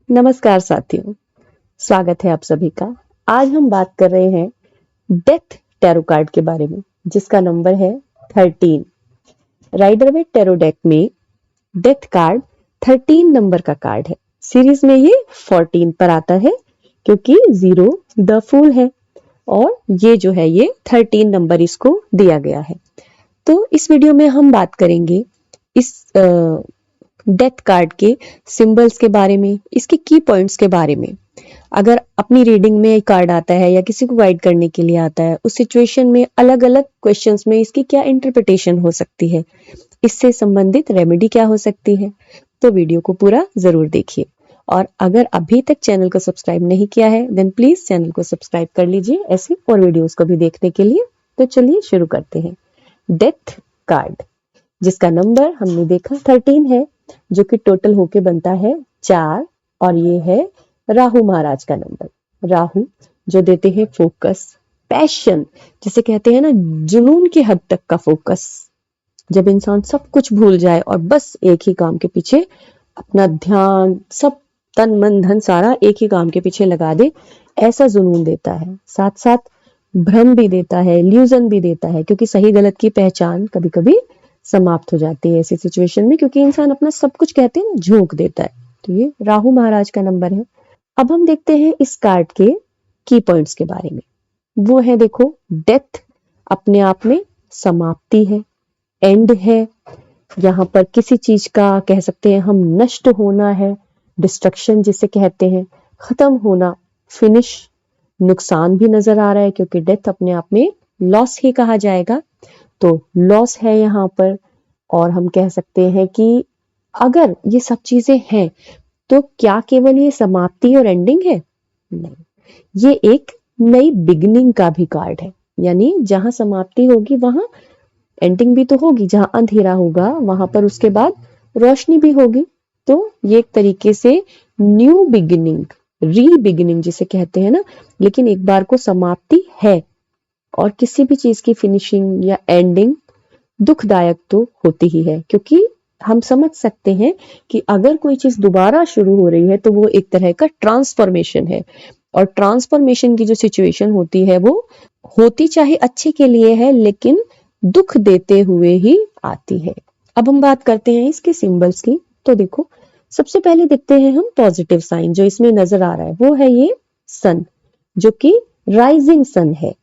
नमस्कार साथियों, स्वागत है आप सभी का। आज हम बात कर रहे हैं डेथ टैरो कार्ड के बारे में, जिसका नंबर है 13। राइडर वेट टैरो डेक में डेथ कार्ड 13 नंबर का कार्ड है। सीरीज में ये 14 पर आता है क्योंकि 0 द फूल है और ये जो है ये 13 नंबर इसको दिया गया है। तो इस वीडियो में हम बात करेंगे इस डेथ कार्ड के सिंबल्स के बारे में, इसके की पॉइंट्स के बारे में। अगर अपनी रीडिंग में कार्ड आता है या किसी को गाइड करने के लिए आता है, उस सिचुएशन में अलग अलग क्वेश्चंस में इसकी क्या इंटरप्रिटेशन हो सकती है, इससे संबंधित रेमेडी क्या हो सकती है, तो वीडियो को पूरा जरूर देखिए। और अगर अभी तक चैनल को सब्सक्राइब नहीं किया है देन प्लीज चैनल को सब्सक्राइब कर लीजिए ऐसे और वीडियोस को भी देखने के लिए। तो चलिए शुरू करते हैं। डेथ कार्ड जिसका नंबर हमने देखा 13 है, जो कि टोटल होके बनता है 4, और ये है राहु महाराज का नंबर। राहु जो देते हैं फोकस, पैशन, जिसे कहते हैं ना जुनून की हद तक का फोकस, जब इंसान सब कुछ भूल जाए और बस एक ही काम के पीछे अपना ध्यान, सब तन मन धन सारा एक ही काम के पीछे लगा दे, ऐसा जुनून देता है। साथ साथ भ्रम भी देता है, इल्यूजन भी देता है, क्योंकि सही गलत की पहचान कभी कभी समाप्त हो जाती है ऐसी सिचुएशन में, क्योंकि इंसान अपना सब कुछ कहते हैं ना झोंक देता है। तो ये राहु महाराज का नंबर है। अब हम देखते हैं इस कार्ड के की पॉइंट्स के बारे में। वो है, देखो, डेथ अपने आप में समाप्ति है, एंड है। यहाँ पर किसी चीज का कह सकते हैं हम नष्ट होना है, डिस्ट्रक्शन जिसे कहते हैं, खत्म होना, फिनिश। नुकसान भी नजर आ रहा है क्योंकि डेथ अपने आप में लॉस ही कहा जाएगा, तो लॉस है यहाँ पर। और हम कह सकते हैं कि अगर ये सब चीजें हैं तो क्या केवल ये समाप्ति और एंडिंग है? नहीं, ये एक नई बिगिनिंग का भी कार्ड है। यानी जहां समाप्ति होगी वहां एंडिंग भी तो होगी, जहां अंधेरा होगा वहां पर उसके बाद रोशनी भी होगी। तो ये एक तरीके से न्यू बिगिनिंग, री बिगिनिंग जिसे कहते हैं ना, लेकिन एक बार को समाप्ति है। और किसी भी चीज की फिनिशिंग या एंडिंग दुखदायक तो होती ही है, क्योंकि हम समझ सकते हैं कि अगर कोई चीज दोबारा शुरू हो रही है तो वो एक तरह का ट्रांसफॉर्मेशन है। और ट्रांसफॉर्मेशन की जो सिचुएशन होती है वो होती चाहे अच्छे के लिए है, लेकिन दुख देते हुए ही आती है। अब हम बात करते हैं इसके सिंबल्स की। तो देखो, सबसे पहले देखते हैं हम पॉजिटिव साइन जो इसमें नजर आ रहा है। वो है ये सन, जो कि राइजिंग सन है।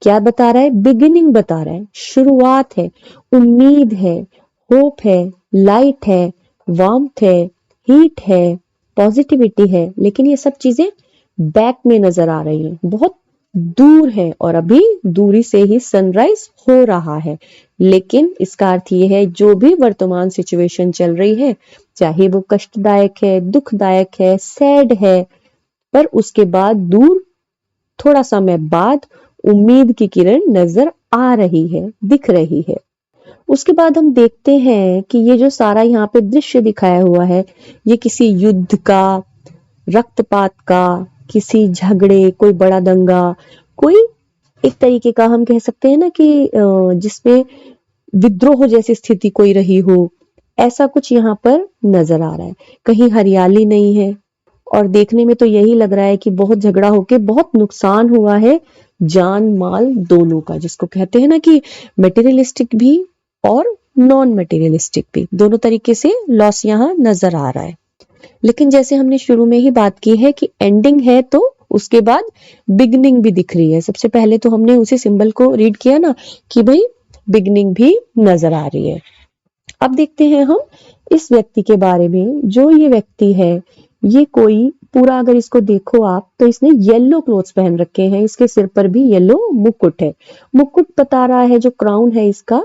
क्या बता रहा है? बिगिनिंग बता रहा है, शुरुआत है, उम्मीद है, होप है, लाइट है, वार्मथ है, हीट है, पॉजिटिविटी है। लेकिन ये सब चीजें बैक में नजर आ रही हैं, बहुत दूर है, और अभी दूरी से ही सनराइज हो रहा है। लेकिन इसका अर्थ ये है, जो भी वर्तमान सिचुएशन चल रही है, चाहे वो कष्टदायक है, दुखदायक है, सैड है, पर उसके बाद दूर थोड़ा समय बाद उम्मीद की किरण नजर आ रही है, दिख रही है। उसके बाद हम देखते हैं कि ये जो सारा यहाँ पे दृश्य दिखाया हुआ है, ये किसी युद्ध का, रक्तपात का, किसी झगड़े, कोई बड़ा दंगा, कोई एक तरीके का हम कह सकते हैं ना कि जिसमें विद्रोह जैसी स्थिति कोई रही हो, ऐसा कुछ यहाँ पर नजर आ रहा है। कहीं हरियाली नहीं है, और देखने में तो यही लग रहा है कि बहुत झगड़ा होके बहुत नुकसान हुआ है, जान माल दोनों का, जिसको कहते हैं ना कि मटेरियलिस्टिक भी और नॉन मटेरियलिस्टिक भी, दोनों तरीके से लॉस यहाँ नजर आ रहा है। लेकिन जैसे हमने शुरू में ही बात की है कि एंडिंग है, तो उसके बाद बिगनिंग भी दिख रही है। सबसे पहले तो हमने उसी सिंबल को रीड किया ना कि भाई बिगनिंग भी नजर आ रही है। अब देखते हैं हम इस व्यक्ति के बारे में। जो ये व्यक्ति है, ये कोई पूरा, अगर इसको देखो आप, तो इसने येलो क्लोथ्स पहन रखे हैं, इसके सिर पर भी येलो मुकुट है। मुकुट बता रहा है, जो क्राउन है इसका,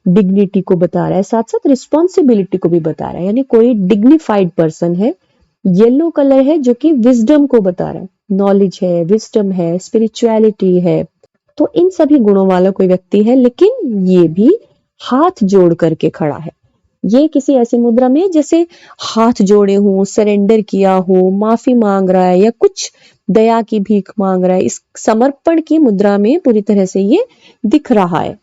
डिग्निटी को बता रहा है, साथ साथ रिस्पॉन्सिबिलिटी को भी बता रहा है, यानी कोई डिग्निफाइड पर्सन है। येलो कलर है जो कि विजडम को बता रहा है, नॉलेज है, विजडम है, स्पिरिचुअलिटी है। तो इन सभी गुणों वाला कोई व्यक्ति है, लेकिन ये भी हाथ जोड़ करके खड़ा है। ये किसी ऐसी मुद्रा में जैसे हाथ जोड़े हो, सरेंडर किया हो, माफी मांग रहा है, या कुछ दया की भीख मांग रहा है। इस समर्पण की मुद्रा में पूरी तरह से ये दिख रहा है।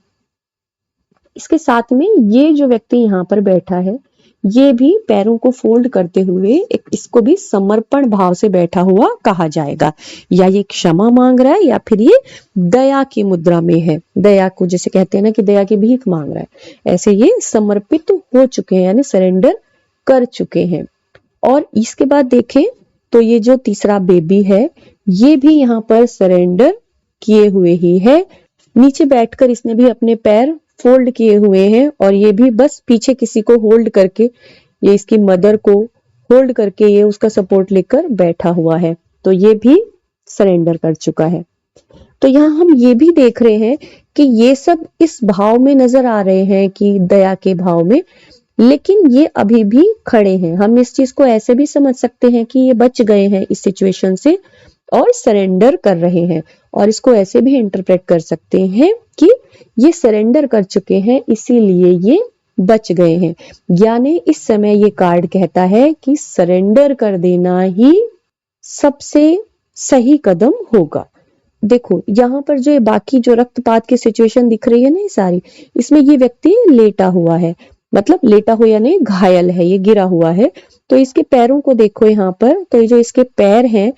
इसके साथ में ये जो व्यक्ति यहाँ पर बैठा है, ये भी पैरों को फोल्ड करते हुए इसको भी समर्पण भाव से बैठा हुआ कहा जाएगा। या ये क्षमा मांग रहा है या फिर ये दया की मुद्रा में है, दया को जैसे कहते हैं ना कि दया की भीख मांग रहा है, ऐसे ये समर्पित हो चुके हैं यानी सरेंडर कर चुके हैं। और इसके बाद देखें तो ये जो तीसरा बेबी है ये भी यहाँ पर सरेंडर किए हुए ही है। नीचे बैठकर इसने भी अपने पैर फोल्ड किए हुए हैं और ये भी बस पीछे किसी को होल्ड करके, ये इसकी मदर को होल्ड करके ये उसका सपोर्ट लेकर बैठा हुआ है, तो ये भी सरेंडर कर चुका है। तो यहाँ हम ये भी देख रहे हैं कि ये सब इस भाव में नजर आ रहे हैं कि दया के भाव में, लेकिन ये अभी भी खड़े हैं। हम इस चीज को ऐसे भी समझ सकते हैं कि ये बच गए हैं इस सिचुएशन से और सरेंडर कर रहे हैं, और इसको ऐसे भी इंटरप्रेट कर सकते हैं कि ये सरेंडर कर चुके हैं इसीलिए ये बच गए हैं। यानी इस समय ये कार्ड कहता है कि सरेंडर कर देना ही सबसे सही कदम होगा। देखो यहाँ पर जो बाकी जो रक्तपात की सिचुएशन दिख रही है ना ये सारी, इसमें ये व्यक्ति लेटा हुआ है, मतलब लेटा हुआ यानी घायल है, ये गिरा हुआ है। तो इसके पैरों को देखो यहाँ पर, तो ये जो इसके पैर हैं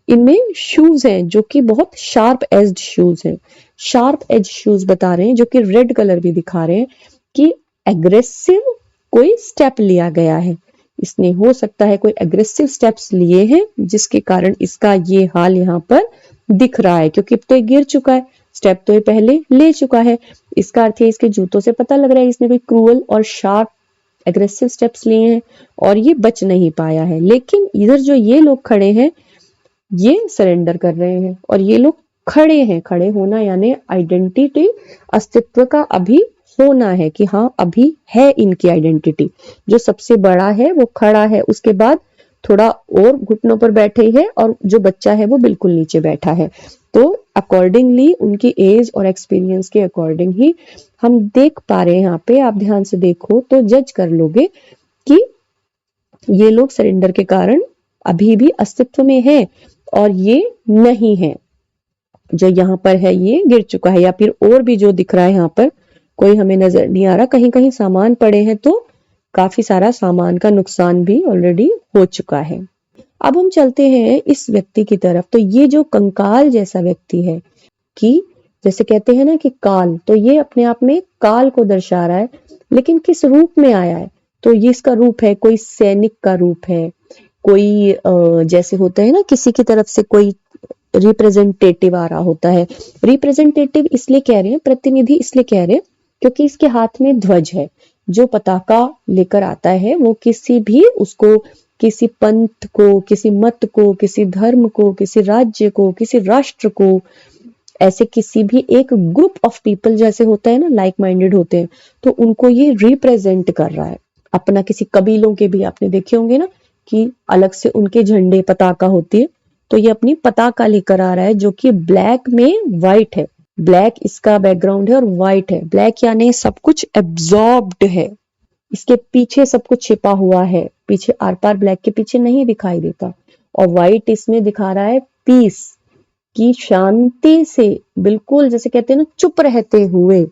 इनमें शूज हैं जो कि बहुत शार्प एज्ड शूज हैं, शार्प एज शूज बता रहे हैं, जो कि रेड कलर भी दिखा रहे हैं कि एग्रेसिव कोई स्टेप लिया गया है। इसने हो सकता है कोई एग्रेसिव स्टेप्स लिए हैं जिसके कारण इसका ये हाल यहाँ पर दिख रहा है, क्योंकि तो ये गिर चुका है, स्टेप तो ये पहले ले चुका है। इसका अर्थ है इसके जूतों से पता लग रहा है इसने कोई क्रूअल और शार्प एग्रेसिव स्टेप्स लिए हैं और ये बच नहीं पाया है। लेकिन इधर जो ये लोग खड़े हैं ये सरेंडर कर रहे हैं, और ये लोग खड़े हैं, खड़े होना यानी आइडेंटिटी, अस्तित्व का अभी होना है कि हाँ अभी है इनकी आइडेंटिटी। जो सबसे बड़ा है वो खड़ा है, उसके बाद थोड़ा और घुटनों पर बैठे हैं और जो बच्चा है वो बिल्कुल नीचे बैठा है। तो अकॉर्डिंगली उनकी एज और एक्सपीरियंस के अकॉर्डिंग ही हम देख पा रहे हैं। यहाँ पे आप ध्यान से देखो तो जज कर लोगे कि ये लोग सरेंडर के कारण अभी भी अस्तित्व में है और ये नहीं है। जो यहाँ पर है ये गिर चुका है, या फिर और भी जो दिख रहा है यहाँ पर कोई हमें नजर नहीं आ रहा, कहीं कहीं सामान पड़े हैं तो काफी सारा सामान का नुकसान भी ऑलरेडी हो चुका है। अब हम चलते हैं इस व्यक्ति की तरफ। तो ये जो कंकाल जैसा व्यक्ति है, कि जैसे कहते हैं ना कि काल, तो ये अपने आप में काल को दर्शा रहा है, लेकिन किस रूप में आया है? तो ये इसका रूप है कोई सैनिक का रूप है, कोई जैसे होता है ना किसी की तरफ से कोई रिप्रेजेंटेटिव आ रहा होता है। रिप्रेजेंटेटिव इसलिए कह रहे हैं, प्रतिनिधि इसलिए कह रहे हैं क्योंकि इसके हाथ में ध्वज है। जो पताका लेकर आता है वो किसी भी उसको, किसी पंथ को, किसी मत को, किसी धर्म को, किसी राज्य को, किसी राष्ट्र को, ऐसे किसी भी एक ग्रुप ऑफ पीपल जैसे होता है ना, लाइक माइंडेड होते हैं, तो उनको ये रिप्रेजेंट कर रहा है। अपना किसी कबीलों के भी आपने देखे होंगे ना कि अलग से उनके झंडे पताका होती है, तो ये अपनी पताका लेकर आ रहा है जो कि ब्लैक में व्हाइट है। ब्लैक इसका बैकग्राउंड है और व्हाइट है। ब्लैक यानी सब कुछ एब्जॉर्ब्ड है, इसके पीछे सब कुछ छिपा हुआ है, पीछे आर पार ब्लैक के पीछे नहीं दिखाई देता। और व्हाइट इसमें दिखा रहा है पीस, की शांति से बिल्कुल जैसे कहते हैं ना चुप रहते हुए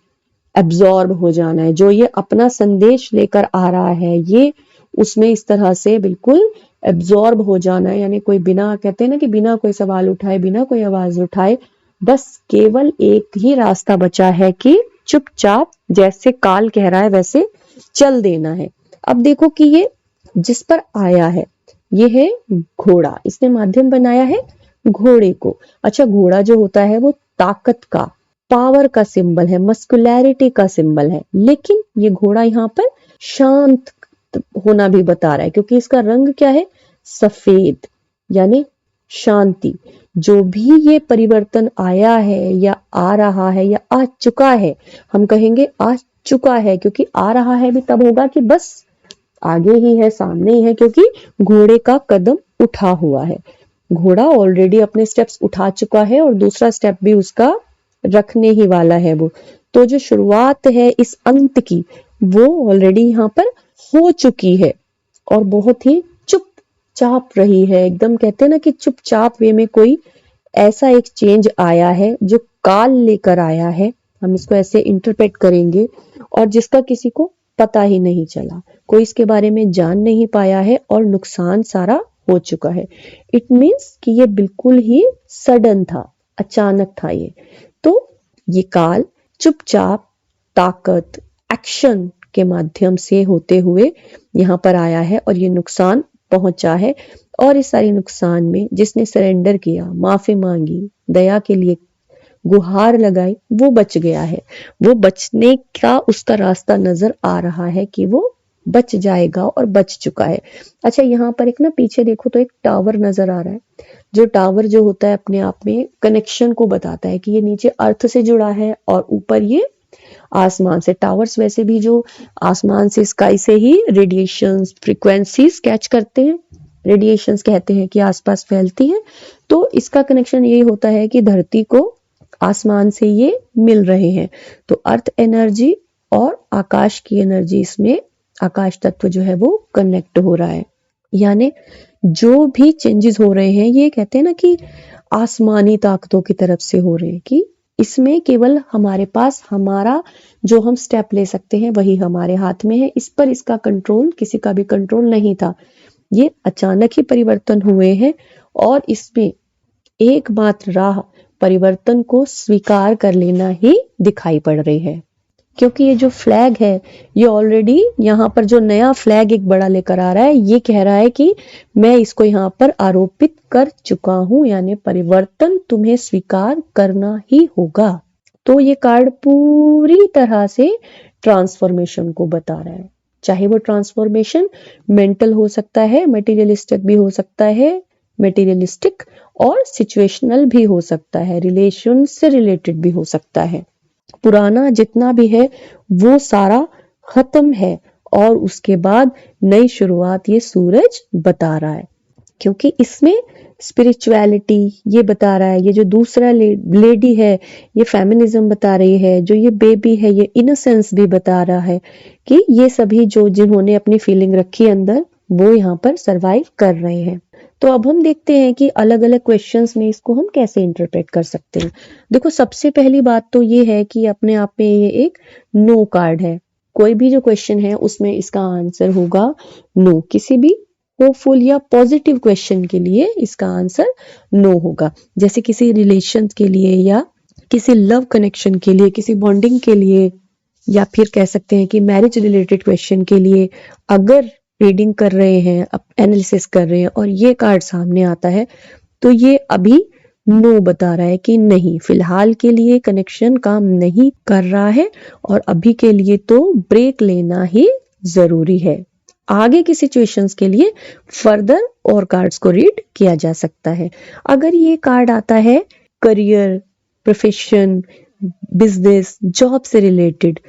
एब्जॉर्ब हो जाना है। जो ये अपना संदेश लेकर आ रहा है ये उसमें इस तरह से बिल्कुल एब्जॉर्ब हो जाना है, यानी कोई बिना, कहते हैं ना कि बिना कोई सवाल उठाए, बिना कोई आवाज उठाए, बस केवल एक ही रास्ता बचा है कि चुपचाप जैसे काल कह रहा है वैसे चल देना है। अब देखो कि ये जिस पर आया है ये है घोड़ा, इसने माध्यम बनाया है घोड़े को। अच्छा, घोड़ा जो होता है वो ताकत का, पावर का सिंबल है, मस्कुलैरिटी का सिंबल है, लेकिन ये घोड़ा यहाँ पर शांत होना भी बता रहा है क्योंकि इसका रंग क्या है, सफेद, यानी शांति। जो भी ये परिवर्तन आया है या आ रहा है या आ चुका है, हम कहेंगे आ चुका है, क्योंकि आ रहा है भी तब होगा कि बस आगे ही है, सामने ही है, क्योंकि घोड़े का कदम उठा हुआ है। घोड़ा ऑलरेडी अपने स्टेप्स उठा चुका है और दूसरा स्टेप भी उसका रखने ही वाला है वो। तो जो शुरुआत है इस अंत की वो ऑलरेडी यहाँ पर हो चुकी है और बहुत ही चुपचाप रही है। एकदम कहते हैं ना कि चुपचाप वे में कोई ऐसा एक चेंज आया है जो काल लेकर आया है, हम इसको ऐसे इंटरप्रेट करेंगे, और जिसका किसी को पता ही नहीं चला, कोई इसके बारे में जान नहीं पाया है और नुकसान सारा हो चुका है। इट मीन्स कि ये बिल्कुल ही सडन था, अचानक था ये। तो ये काल चुपचाप ताकत एक्शन के माध्यम से होते हुए यहाँ पर आया है और ये नुकसान पहुंचा है। और इस सारे नुकसान में जिसने सरेंडर किया, माफी मांगी, दया के लिए गुहार लगाई, वो बच गया है। वो बचने का उसका रास्ता नजर आ रहा है कि वो बच जाएगा और बच चुका है। अच्छा, यहाँ पर एक ना पीछे देखो तो एक टावर नजर आ रहा है। जो टावर जो होता है अपने आप में कनेक्शन को बताता है कि ये नीचे अर्थ से जुड़ा है और ऊपर ये आसमान से। टावर्स वैसे भी जो आसमान से, स्काई से ही रेडिएशंस, फ्रीक्वेंसीज कैच करते हैं। रेडिएशंस कहते हैं कि आसपास फैलती है। तो इसका कनेक्शन ये होता है कि धरती को आसमान से ये मिल रहे हैं। तो अर्थ एनर्जी और आकाश की एनर्जी, इसमें आकाश तत्व जो है वो कनेक्ट हो रहा है। यानी जो भी चेंजेस हो रहे हैं, ये कहते हैं ना कि आसमानी ताकतों की तरफ से हो रहे हैं, कि इसमें केवल हमारे पास हमारा जो हम स्टेप ले सकते हैं वही हमारे हाथ में है। इस पर इसका कंट्रोल, किसी का भी कंट्रोल नहीं था। ये अचानक ही परिवर्तन हुए हैं और इसमें एकमात्र राह परिवर्तन को स्वीकार कर लेना ही दिखाई पड़ रही है। क्योंकि ये जो फ्लैग है, ये ऑलरेडी यहाँ पर जो नया फ्लैग एक बड़ा लेकर आ रहा है, ये कह रहा है कि मैं इसको यहाँ पर आरोपित कर चुका हूं, यानी परिवर्तन तुम्हें स्वीकार करना ही होगा। तो ये कार्ड पूरी तरह से ट्रांसफॉर्मेशन को बता रहा है। चाहे वो ट्रांसफॉर्मेशन मेंटल हो सकता है, मटेरियलिस्टिक भी हो सकता है, मटेरियलिस्टिक और सिचुएशनल भी हो सकता है, रिलेशन से रिलेटेड भी हो सकता है। पुराना जितना भी है वो सारा खत्म है और उसके बाद नई शुरुआत ये सूरज बता रहा है। क्योंकि इसमें स्पिरिचुअलिटी ये बता रहा है। ये जो दूसरा लेडी है, ये फेमिनिज्म बता रही है। जो ये बेबी है, ये इनोसेंस भी बता रहा है कि ये सभी जो जिन्होंने अपनी फीलिंग रखी अंदर, वो यहाँ पर सरवाइव कर रहे हैं। तो अब हम देखते हैं कि अलग अलग क्वेश्चंस में इसको हम कैसे इंटरप्रेट कर सकते हैं। देखो, सबसे पहली बात तो ये है कि अपने आप में ये एक नो कार्ड है। कोई भी जो क्वेश्चन है उसमें इसका आंसर होगा नो। किसी भी होपफुल या पॉजिटिव क्वेश्चन के लिए इसका आंसर नो होगा। जैसे किसी रिलेशन के लिए या किसी लव कनेक्शन के लिए, किसी बॉन्डिंग के लिए, या फिर कह सकते हैं कि मैरिज रिलेटेड क्वेश्चन के लिए अगर रीडिंग कर रहे हैं, एनालिसिस कर रहे हैं और ये कार्ड सामने आता है, तो ये अभी नो बता रहा है कि नहीं, फिलहाल के लिए कनेक्शन काम नहीं कर रहा है और अभी के लिए तो ब्रेक लेना ही जरूरी है। आगे की सिचुएशंस के लिए फर्दर और कार्ड्स को रीड किया जा सकता है। अगर ये कार्ड आता है करियर, प्रोफेशन, बिजनेस, जॉब से रिलेटेड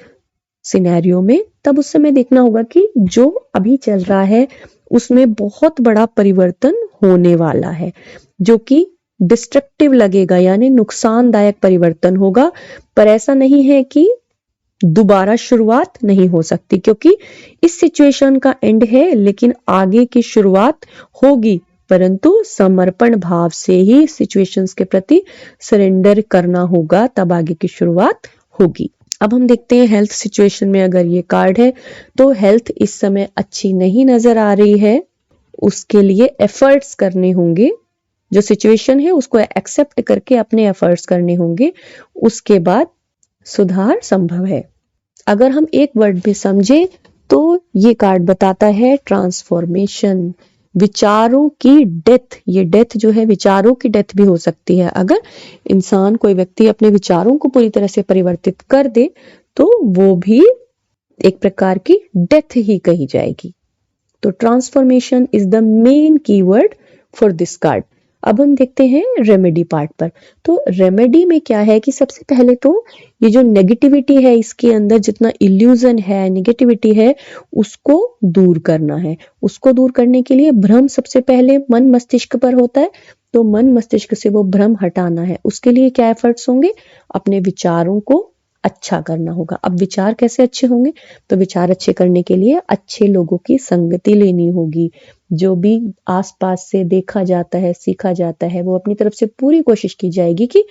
सिनेरियो में, तब उस समय देखना होगा कि जो अभी चल रहा है उसमें बहुत बड़ा परिवर्तन होने वाला है, जो कि डिस्ट्रक्टिव लगेगा, यानी नुकसानदायक परिवर्तन होगा। पर ऐसा नहीं है कि दोबारा शुरुआत नहीं हो सकती, क्योंकि इस सिचुएशन का एंड है, लेकिन आगे की शुरुआत होगी। परंतु समर्पण भाव से ही सिचुएशंस के प्रति सरेंडर करना होगा, तब आगे की शुरुआत होगी। अब हम देखते हैं हेल्थ सिचुएशन में अगर ये कार्ड है तो हेल्थ इस समय अच्छी नहीं नजर आ रही है। उसके लिए एफर्ट्स करने होंगे। जो सिचुएशन है उसको एक्सेप्ट करके अपने एफर्ट्स करने होंगे, उसके बाद सुधार संभव है। अगर हम एक वर्ड में समझे तो ये कार्ड बताता है ट्रांसफॉर्मेशन, विचारों की डेथ। ये डेथ जो है, विचारों की डेथ भी हो सकती है। अगर इंसान, कोई व्यक्ति अपने विचारों को पूरी तरह से परिवर्तित कर दे तो वो भी एक प्रकार की डेथ ही कही जाएगी। तो transformation is the main keyword for this card. अब हम देखते हैं रेमेडी पार्ट पर। तो रेमेडी में क्या है कि सबसे पहले तो ये जो नेगेटिविटी है, इसके अंदर जितना इल्यूजन है, नेगेटिविटी है, उसको दूर करना है। उसको दूर करने के लिए भ्रम सबसे पहले मन मस्तिष्क पर होता है, तो मन मस्तिष्क से वो भ्रम हटाना है। उसके लिए क्या एफर्ट्स होंगे? अपने विचारों को अच्छा करना होगा। अब विचार कैसे अच्छे होंगे? तो विचार अच्छे करने के लिए अच्छे लोगों की संगति लेनी होगी। जो भी आसपास से देखा जाता है, सीखा जाता है, वो अपनी तरफ से पूरी कोशिश की जाएगी कि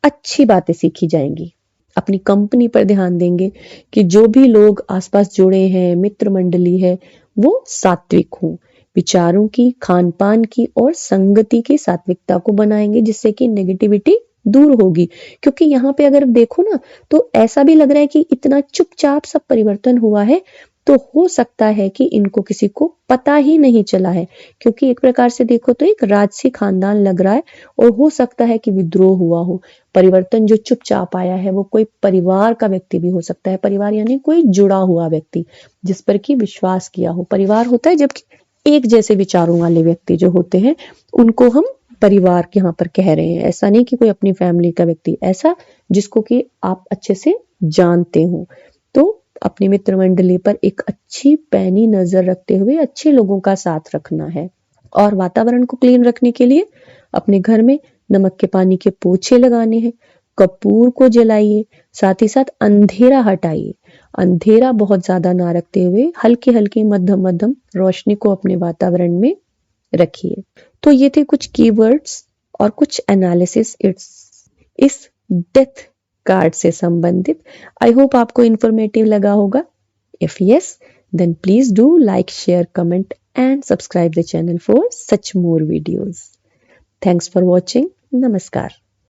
अच्छी बातें सीखी जाएंगी। अपनी कंपनी पर ध्यान देंगे कि जो भी लोग आसपास जुड़े हैं, मित्र मंडली है, वो सात्विक हों, विचारों की, खान पान की और संगति की सात्विकता को बनाएंगे, जिससे कि नेगेटिविटी दूर होगी। क्योंकि यहाँ पे अगर देखो ना, तो ऐसा भी लग रहा है कि इतना चुपचाप सब परिवर्तन हुआ है, तो हो सकता है कि इनको किसी को पता ही नहीं चला है। क्योंकि एक प्रकार से देखो तो एक राजसी खानदान लग रहा है, और हो सकता है कि विद्रोह हुआ हो। परिवर्तन जो चुपचाप आया है वो कोई परिवार का व्यक्ति भी हो सकता है। परिवार यानी कोई जुड़ा हुआ व्यक्ति जिस पर कि विश्वास किया हो। परिवार होता है जबकि एक जैसे विचारों वाले व्यक्ति जो होते हैं, उनको हम परिवार यहाँ पर कह रहे हैं। ऐसा नहीं कि कोई अपनी फैमिली का व्यक्ति, ऐसा जिसको कि आप अच्छे से जानते हो। तो अपनी मित्र मंडली पर एक अच्छी पैनी नजर रखते हुए अच्छे लोगों का साथ रखना है। और वातावरण को क्लीन रखने के लिए अपने घर में नमक के पानी के पोछे लगाने हैं, कपूर को जलाइए, साथ ही साथ अंधेरा हटाइए। अंधेरा बहुत ज्यादा ना रखते हुए हल्के हल्के मध्यम मध्यम रोशनी को अपने वातावरण में रखिए। तो ये थे कुछ कीवर्ड्स और कुछ एनालिसिस इस डेथ कार्ड से संबंधित। आई होप आपको इंफॉर्मेटिव लगा होगा। If yes, then please do like, share, comment and subscribe the channel for such more videos. Thanks for watching. Namaskar.